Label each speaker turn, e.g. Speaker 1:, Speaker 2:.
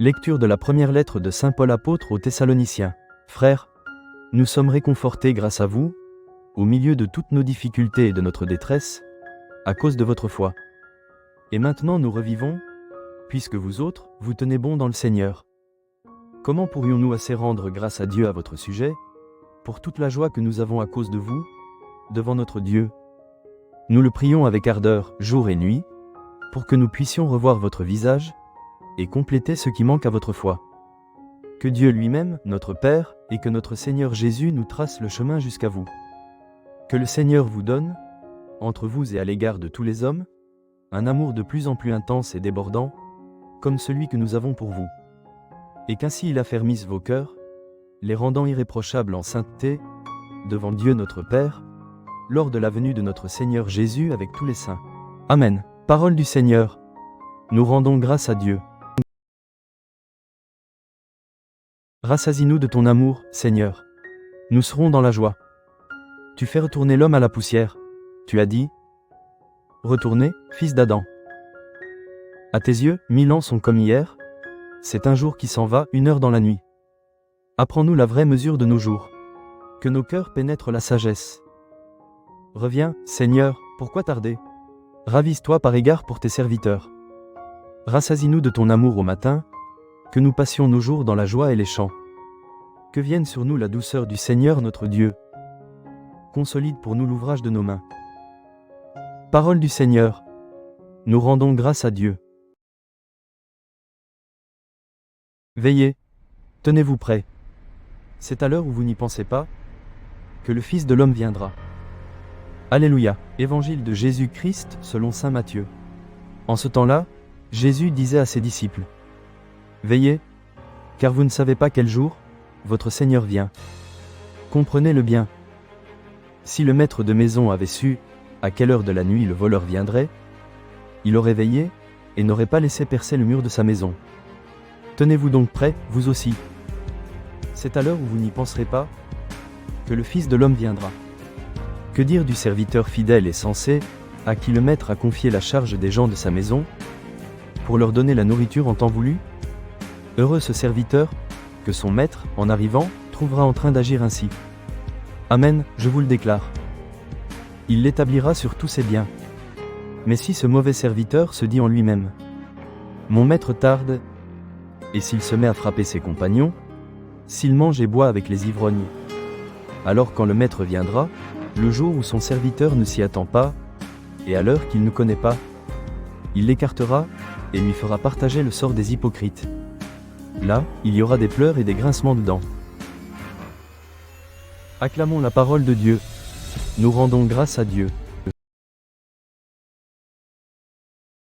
Speaker 1: Lecture de la première lettre de saint Paul apôtre aux Thessaloniciens. Frères, nous sommes réconfortés grâce à vous, au milieu de toutes nos difficultés et de notre détresse, à cause de votre foi. Et maintenant nous revivons, puisque vous autres, vous tenez bon dans le Seigneur. Comment pourrions-nous assez rendre grâce à Dieu à votre sujet, pour toute la joie que nous avons à cause de vous, devant notre Dieu? Nous le prions avec ardeur, jour et nuit, pour que nous puissions revoir votre visage, et compléter ce qui manque à votre foi. Que Dieu lui-même, notre Père, et que notre Seigneur Jésus nous trace le chemin jusqu'à vous. Que le Seigneur vous donne, entre vous et à l'égard de tous les hommes, un amour de plus en plus intense et débordant, comme celui que nous avons pour vous. Et qu'ainsi il affermisse vos cœurs, les rendant irréprochables en sainteté, devant Dieu notre Père, lors de la venue de notre Seigneur Jésus avec tous les saints. Amen. Parole du Seigneur. Nous rendons grâce à Dieu. Rassasie-nous de ton amour, Seigneur. Nous serons dans la joie. Tu fais retourner l'homme à la poussière. Tu as dit, retournez, fils d'Adam. À tes yeux, 1000 ans sont comme hier. C'est un jour qui s'en va, 1 heure dans la nuit. Apprends-nous la vraie mesure de nos jours. Que nos cœurs pénètrent la sagesse. Reviens, Seigneur, pourquoi tarder? Ravise-toi par égard pour tes serviteurs. Rassasie-nous de ton amour au matin, que nous passions nos jours dans la joie et les chants. Que vienne sur nous la douceur du Seigneur notre Dieu. Consolide pour nous l'ouvrage de nos mains. Parole du Seigneur. Nous rendons grâce à Dieu. Veillez, tenez-vous prêts. C'est à l'heure où vous n'y pensez pas, que le Fils de l'homme viendra. Alléluia. Évangile de Jésus-Christ selon saint Matthieu. En ce temps-là, Jésus disait à ses disciples, veillez, car vous ne savez pas quel jour votre Seigneur vient. Comprenez-le bien. Si le maître de maison avait su à quelle heure de la nuit le voleur viendrait, il aurait veillé et n'aurait pas laissé percer le mur de sa maison. Tenez-vous donc prêts, vous aussi. C'est à l'heure où vous n'y penserez pas que le Fils de l'homme viendra. Que dire du serviteur fidèle et sensé, à qui le maître a confié la charge des gens de sa maison, pour leur donner la nourriture en temps voulu? Heureux ce serviteur, que son maître, en arrivant, trouvera en train d'agir ainsi. Amen, je vous le déclare. Il l'établira sur tous ses biens. Mais si ce mauvais serviteur se dit en lui-même, mon maître tarde, et s'il se met à frapper ses compagnons, s'il mange et boit avec les ivrognes, alors quand le maître viendra, le jour où son serviteur ne s'y attend pas, et à l'heure qu'il ne connaît pas, il l'écartera, et lui fera partager le sort des hypocrites. Là, il y aura des pleurs et des grincements de dents. Acclamons la parole de Dieu. Nous rendons grâce à Dieu.